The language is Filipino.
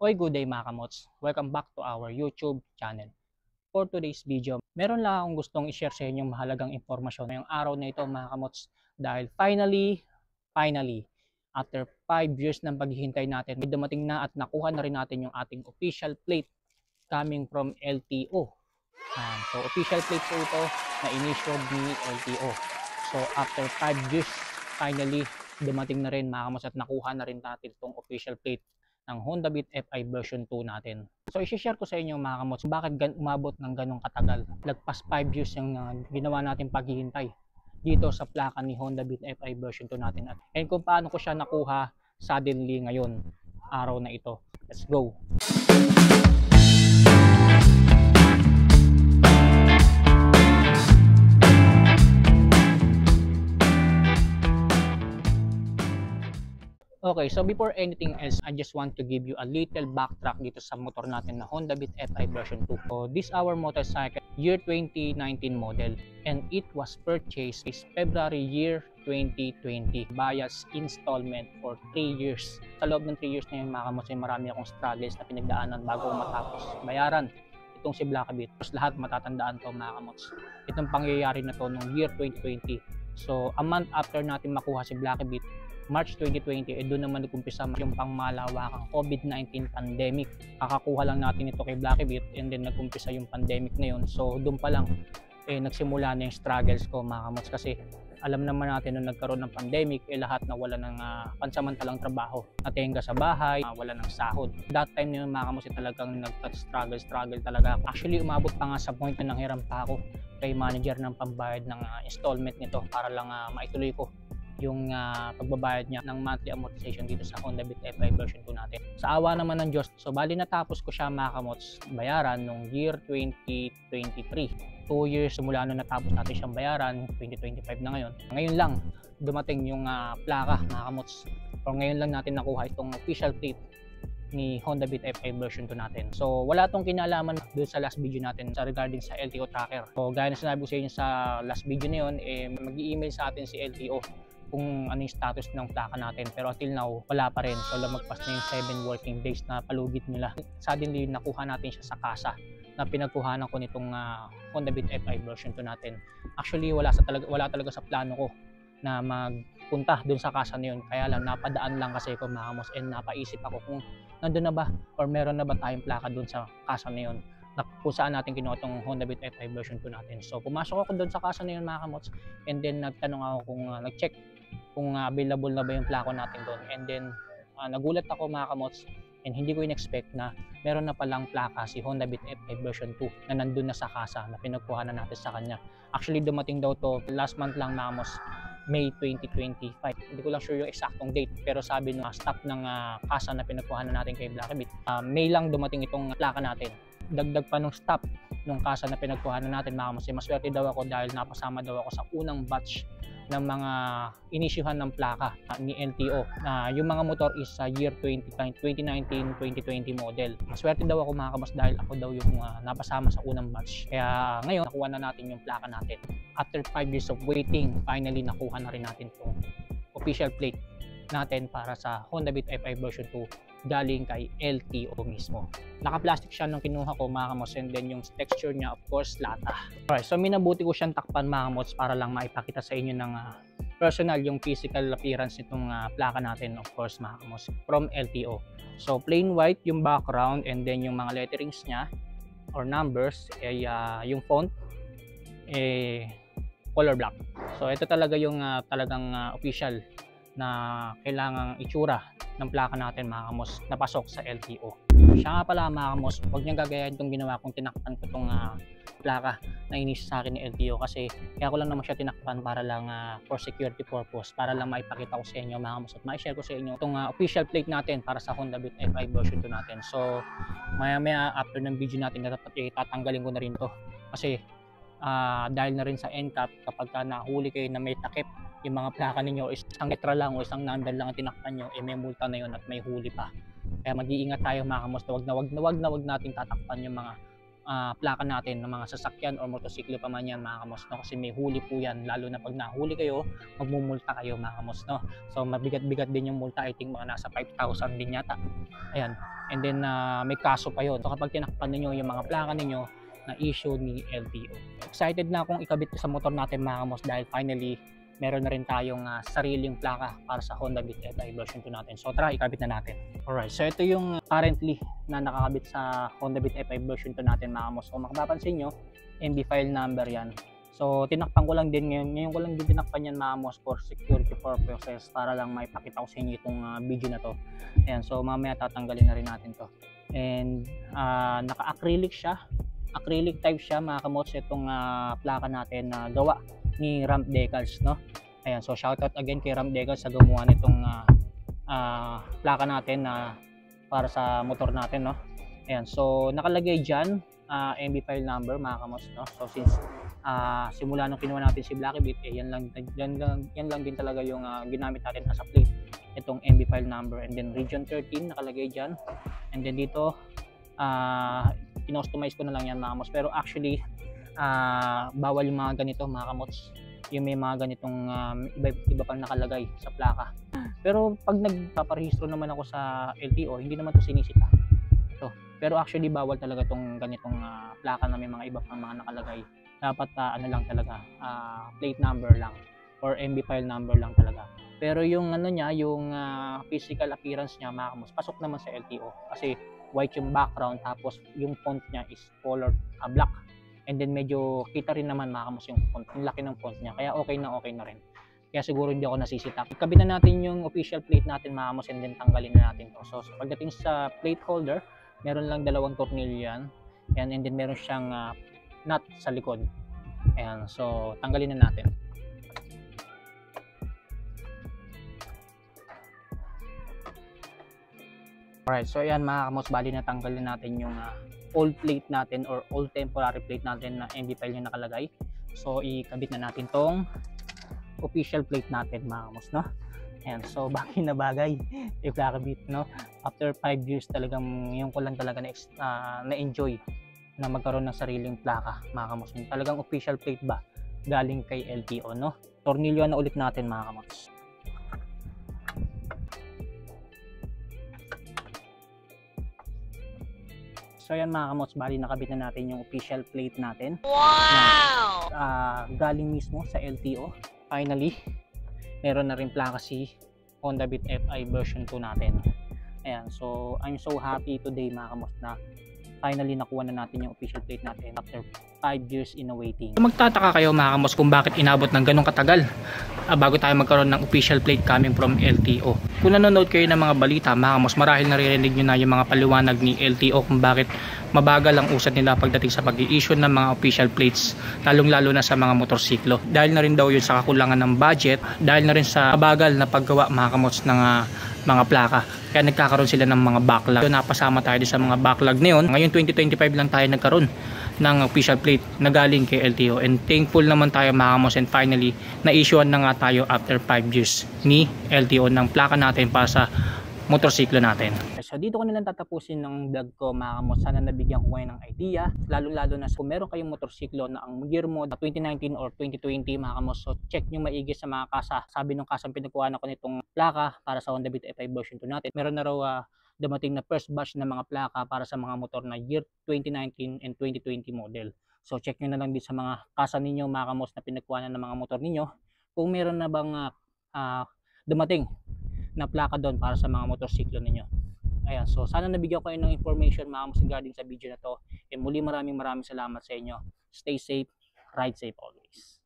Oy, good day mga kamots. Welcome back to our YouTube channel. For today's video, meron lang akong gustong i-share sa inyo mahalagang impormasyon ngayong araw na ito mga kamots. Dahil finally, after 5 years ng paghihintay natin, may dumating na at nakuha na rin natin yung ating official plate coming from LTO. So official plate po ito na in-issued ni LTO. So after 5 years, finally, dumating na rin mga kamots at nakuha na rin natin itong official plate ng Honda Beat FI version 2 natin. So i-share ko sa inyo mga kamots bakit umabot ng ganong katagal. Lagpas 5 years yung ginawa natin paghihintay dito sa plaka ni Honda Beat FI version 2 natin. And kung paano ko siya nakuha suddenly ngayon, araw na ito. Let's go! Okay, so before anything else, I just want to give you a little backtrack dito sa motor natin na Honda Beat FI version 2. So this our motorcycle, year 2019 model, and it was purchased February year 2020 bias installment for 3 years. Sa loob ng 3 years na yun mga kamots, marami akong struggles na pinagdaanan bago matapos bayaran itong si Black Beat. Tapos lahat matatandaan to mga kamots. Itong pangyayari na to noong year 2020. So a month after natin makuha si Black Beat, March 2020, doon naman nag-umpisa yung pangmalawakang COVID-19 pandemic. Kakakuha lang natin ito kay Black Beat and then nag-umpisa yung pandemic na yun. So doon pa lang nagsimula na yung struggles ko mga kamots, kasi alam naman natin nung nagkaroon ng pandemic, lahat na wala ng pansamantalang trabaho. Natenga sa bahay, wala ng sahod. That time na yun mga kamots, talagang nag-struggle talaga. Actually umabot pa nga sa point na nanghiram pa ako kay manager ng pambayad ng installment nito para lang maituloy ko yung pagbabayad niya ng monthly amortization dito sa Honda Beat FI version 2 natin. Sa awa naman ng Diyos, so bali natapos ko siya mga kamots bayaran nung year 2023. 2 years simula nung natapos natin siyang bayaran, 2025 na ngayon. Ngayon lang dumating yung plaka mga kamots. Or ngayon lang natin nakuha itong official plate ni Honda Beat FI version 2 natin. So wala tong kinalaman doon sa last video natin sa regarding sa LTO tracker. So gaya na sinabi ko sa inyo sa last video na yun, mag-i-email sa atin si LTO kung ano yung status ng plaka natin, pero until now wala pa rin. So lumagpas na yung 7 working days na palugit nila. Suddenly nakuha natin siya sa kasa na pinagkuhanan ko nitong Honda Beat FI version 2 natin. Actually wala talaga sa plano ko na magpunta dun sa kasa na yun, kaya lang napadaan lang kasi ko mga kamots, and napaisip ako kung nandun na ba or meron na ba tayong plaka dun sa kasa na yun kung saan natin kinuha itong Honda Beat FI version 2 natin. So pumasok ako dun sa kasa na yun mga kamots, and then nagtanong ako kung nag-check kung available na ba yung plako natin doon. And then nagulat ako mga kamots, and hindi ko in-expect na meron na palang plaka si Honda Beat FI version 2 na nandun na sa kasa na pinagkuhanan natin sa kanya. Actually dumating daw to last month lang mga kamots, May 2025. Hindi ko lang sure yung eksaktong date, pero sabi ng staff ng kasa na pinagkuhanan natin kay Black Beat, May lang dumating itong plaka natin. Dagdag pa nung staff nung kasa na pinagkuhanan natin mga kamots, maswerte daw ako dahil napasama daw ako sa unang batch ng mga inisyuhan ng plaka ni LTO. Yung mga motor is sa year 2019-2020 model. Maswerte daw ako mga kamots dahil ako daw yung napasama sa unang batch. Kaya ngayon nakuha na natin yung plaka natin. After 5 years of waiting, finally nakuha na rin natin itong official plate natin para sa Honda Beat FI version 2 galing kay LTO mismo. Naka-plastic siya nung kinuha ko mga kamots, and then yung texture niya of course lata. Alright, so minabuti ko siyang takpan mga kamots para lang maipakita sa inyo ng personal yung physical appearance nitong plaka natin, of course mga kamots, from LTO. So plain white yung background, and then yung mga letterings niya or numbers yung font color black. So ito talaga yung talagang official na kailangang itsura ng plaka natin mga kamos na pasok sa LTO. Siya nga pala mga kamos, huwag niyang gagayahin itong ginawa kong tinakpan ko itong plaka na inis sa akin ni LTO, kasi kaya ko lang naman siya tinakpan para lang for security purpose, para lang maipakita ko sa inyo mga kamos at ma-share ko sa inyo itong official plate natin para sa Honda Beat FI version 2 natin. So maya after ng video natin tatanggalin ko na rin to, kasi dahil na rin sa NCAP, kapag nahuli kayo na may takip yung mga plaka ninyo, isang letra lang o isang number lang ang tinakpan nyo, may multa na yun at may huli pa. Kaya mag-iingat tayo mga kamos, wag natin tatakpan yung mga plaka natin ng mga sasakyan o motosiklo pa man yan mga kamos, no? Kasi may huli po yan, lalo na pag nahuli kayo, magmumulta kayo mga kamos, no? So mabigat-bigat din yung multa, I think mga nasa 5,000 din yata. Ayan. And then may kaso pa yon. So kapag tinakpan niyo yung mga plaka ninyo na issue ni LTO. Excited na akong ikabit ko sa motor natin mga kamos dahil finally meron na rin tayong sariling plaka para sa Honda Beat FI version 2 natin. So tara, ikabit na natin. Alright, so ito yung currently na nakakabit sa Honda Beat FI version 2 natin mga kamos. So makapapansin nyo, MB file number yan. So tinakpan ko lang din ngayon ko lang din tinakpan yan mga kamos for security purposes para lang maipakita ko sa inyo itong video na to. Ayan, so mamaya tatanggalin na rin natin to. And naka-acrylic siya. Acrylic type siya mga kamos itong plaka natin na gawa ni Ramp Decals, no? Ayan, so shoutout again kay Ramp Decals sa gumawa nitong plaka natin na para sa motor natin, no? Ayan, so nakalagay dyan MB file number mga kamos, no? So since simula nung kinuha natin si Blacky Beat, yan lang din talaga yung ginamit natin as a plate, itong MB file number. And then region 13 nakalagay dyan, and then dito in-customize ko na lang yan mga kamos, pero actually bawal yung mga ganito mga kamots, yung may mga ganitong iba pang nakalagay sa plaka. Pero pag nagpaparehistro naman ako sa LTO, hindi naman to sinisita ito. Pero actually bawal talaga tong ganitong plaka na may mga iba pang mga nakalagay. Dapat ano lang talaga, plate number lang or MB file number lang talaga. Pero yung ano niya, yung physical appearance niya mga kamos, pasok naman sa LTO kasi white yung background, tapos yung font niya is color black. And then medyo kita rin naman mga kamos yung font, yung laki ng font niya, kaya okay na rin. Kaya siguro hindi ako nasisita. Ikabit na natin yung official plate natin mga kamos, and then tanggalin na natin to. So pagdating sa plate holder, meron lang dalawang tornilyo yan. And then meron siyang nut sa likod. Ayan, so tanggalin na natin. Alright, so ayan mga kamos, bali na tanggalin natin yung old plate natin or old temporary plate natin na MB file yung nakalagay. So ikabit na natin tong official plate natin mga kamos, no? Ayan, so bagay na bagay yung Blacky Beat, no? After 5 years talagang yung ko lang talaga na-enjoy na magkaroon ng sariling plaka mga kamos. Talagang official plate ba galing kay LTO, no? Tornilyo na ulit natin mga kamos. So ayan mga kamots, bali nakabit na natin yung official plate natin. Wow! Na, galing mismo sa LTO. Finally, meron na rin plaka si Honda Beat FI version 2 natin. Ayan, so I'm so happy today mga kamots na finally nakuha na natin yung official plate natin after 5 years in a waiting. Magtataka kayo mga kamos kung bakit inabot ng ganong katagal bago tayo magkaroon ng official plate coming from LTO. Kung nanonood kayo ng mga balita mga kamos, marahil naririnig nyo na yung mga paliwanag ni LTO kung bakit mabagal ang usad nila pagdating sa pag-i-issue ng mga official plates, lalong-lalo na sa mga motorsiklo. Dahil na rin daw yun sa kakulangan ng budget, dahil na rin sa bagal na paggawa mga kamos ng mga plaka. Kaya nagkakaroon sila ng mga backlog. So napasama tayo sa mga backlog na yun. Ngayon 2025 lang tayo nagkaroon ng official plate na galing kay LTO, and thankful naman tayo mga kamos, and finally na-issuean na nga tayo after 5 years ni LTO ng plaka natin para sa motorsiklo natin. So dito ko na lang tatapusin ng vlog ko mga kamos. Sana nabigyan ko kayo ng idea, lalo na kung meron kayong motorsiklo na ang year mo 2019 or 2020 mga kamos. So check nyo maigi sa mga kasa. Sabi nung kasang pinagkuhaan ako nitong plaka para sa Honda Beat FI version 2 natin, meron na raw dumating na first batch na mga plaka para sa mga motor na year 2019 and 2020 model. So check nyo na lang din sa mga kasa ninyo mga kamos na pinagkuhaan ng mga motor ninyo kung meron na bang dumating na plaka doon para sa mga motorsiklo ninyo. Ayan, so sana nabigyan ko kayo ng information mga kamos regarding sa video na to. And muli maraming salamat sa inyo. Stay safe, ride safe always.